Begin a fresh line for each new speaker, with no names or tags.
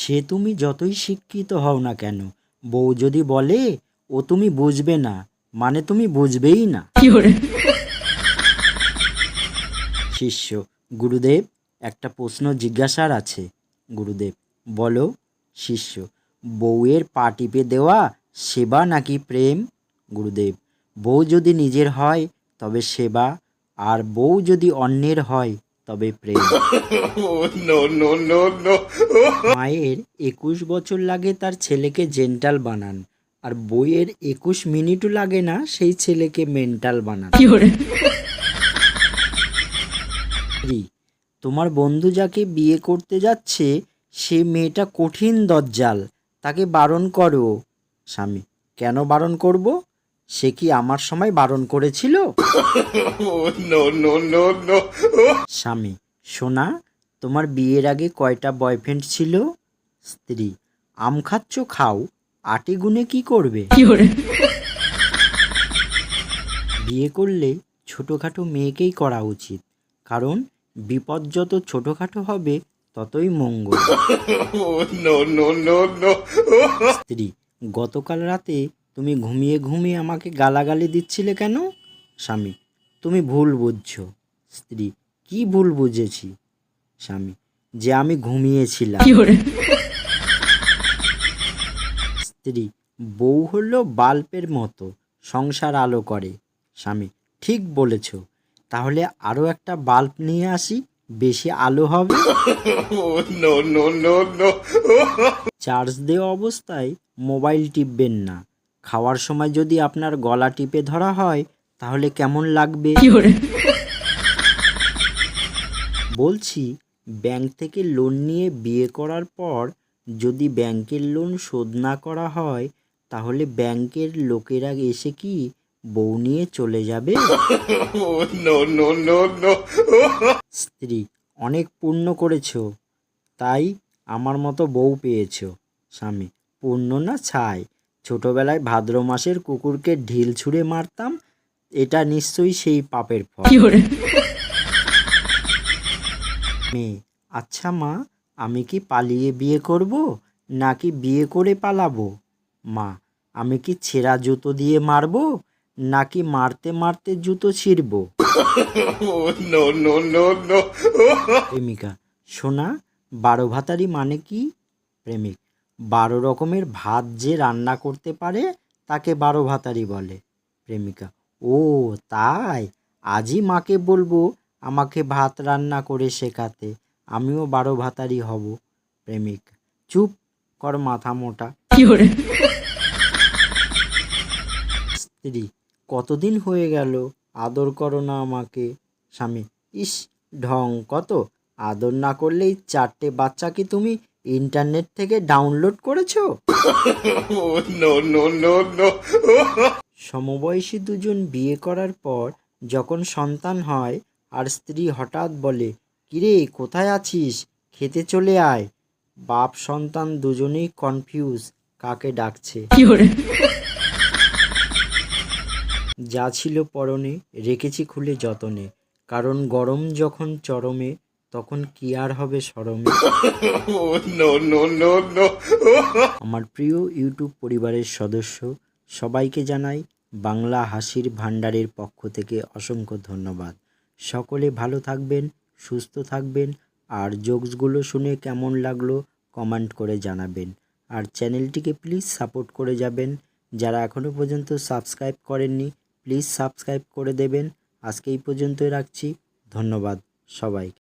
সে তুমি যতই শিক্ষিত হও না কেন, বউ যদি বলে ও তুমি বুঝবে না, মানে তুমি বুঝবেই না। শিষ্য: গুরুদেব, একটা প্রশ্ন জিজ্ঞাসার আছে। গুরুদেব: বলো। শিষ্য: বউয়ের পা টিপে দেওয়া সেবা নাকি প্রেম? গুরুদেব: বউ যদি নিজের হয় তবে সেবা, আর বউ যদি অন্যের হয় তবে প্রেম। মায়ের 21 বছর লাগে তার ছেলেকে জেন্টাল বানান, আর বইয়ের 21 মিনিটও লাগে না সেই ছেলেকে মেন্টাল বানান। স্ত্রী: তোমার বন্ধু যাকে বিয়ে করতে যাচ্ছে সে মেয়েটা কঠিন দজ্জাল, তাকে বারণ করো। স্বামী: কেন বারণ করব? সে কি আমার সময় বারণ করেছিল? স্বামী: সোনা, তোমার বিয়ের আগে কয়টা বয়ফ্রেন্ড ছিল? স্ত্রী: আম খাচ্ছ খাও, আটে গুণে কি করবে? বিয়ে করলে ছোটোখাটো মেয়েকেই করা উচিত, কারণ বিপদ যত ছোটোখাটো হবে ততই মঙ্গল। স্ত্রী: গতকাল রাতে তুমি ঘুমিয়ে ঘুমিয়ে আমাকে গালাগালি দিচ্ছিলে কেন? স্বামী: তুমি ভুল বুঝছো। স্ত্রী: কি ভুল বুঝেছি? স্বামী: যে আমি ঘুমিয়েছিলাম। স্ত্রী: বউ হলো বাল্বের মতো, সংসার আলো করে। স্বামী: ঠিক বলেছ, তাহলে আরো একটা বাল্ব নিয়ে আসি, বেশি আলো হবে। চার্জ দেওয়া অবস্থায় মোবাইল টিপবেন না। খাওয়ার সময় যদি আপনার গলা টিপে ধরা হয় তাহলে কেমন লাগবে? বলছি, ব্যাংক থেকে লোন নিয়ে বিয়ে করার পর যদি ব্যাংকের লোন শোধ না করা হয় তাহলে ব্যাংকের লোকেরা এসে কি বউ নিয়ে চলে যাবে? স্ত্রী: অনেক পুণ্য করেছো, তাই আমার মতো বউ পেয়েছো। স্বামী: পুণ্য না ছাই, ছোটবেলায় ভাদ্র মাসের কুকুরকে ঢিল ছুঁড়ে মারতাম, এটা নিশ্চয়ই সেই পাপের ফল। মেয়ে: আচ্ছা মা, আমি কি পালিয়ে বিয়ে করব নাকি বিয়ে করে পালাবো? মা: আমি কি ছেঁড়া জুতো দিয়ে মারবো নাকি মারতে মারতে জুতো ছিঁড়বো? প্রেমিকা: সোনা, 12 ভাতারি মানে কি? প্রেমিক: 12 রকমের ভাত যে রান্না করতে পারে তাকে 12 ভাতারি বলে। প্রেমিকা: ও তাই, আজই মাকে বলবো আমাকে ভাত রান্না করে শেখাতে, আমিও 12 ভাতারি হব। প্রেমিক: চুপ কর মাথা মোটা। স্ত্রী: কতদিন হয়ে গেল আদর করো না আমাকে? স্বামী: ইস, ঢং কত, আদর না করলেই 4টে বাচ্চা কি তুমি ইন্টারনেট থেকে ডাউনলোড করেছো? সমবয়সী দুজন বিয়ে করার পর যখন সন্তান হয় আর স্ত্রী হঠাৎ বলে, কিরে কোথায় আছিস, খেতে চলে আয়, বাপ সন্তান দুজনেই কনফিউজ কাকে ডাকছে। যা ছিল পরনে রেখেছি খুলে যতনে, কারণ গরম যখন চরমে তখন কি আর হবে শরমে। আমার প্রিয় ইউটিউব পরিবারের সদস্য সবাইকে জানাই বাংলা হাসির ভাণ্ডারের পক্ষ থেকে অসংখ্য ধন্যবাদ। সকলে ভালো থাকবেন, সুস্থ থাকবেন, আর জোকসগুলো শুনে কেমন লাগলো কমেন্ট করে জানাবেন। আর চ্যানেলটিকে প্লিজ সাপোর্ট করে যাবেন। যারা এখনও পর্যন্ত সাবস্ক্রাইব করেননি প্লিজ সাবস্ক্রাইব করে দেবেন। আজকে এই পর্যন্তই রাখছি। ধন্যবাদ সবাইকে।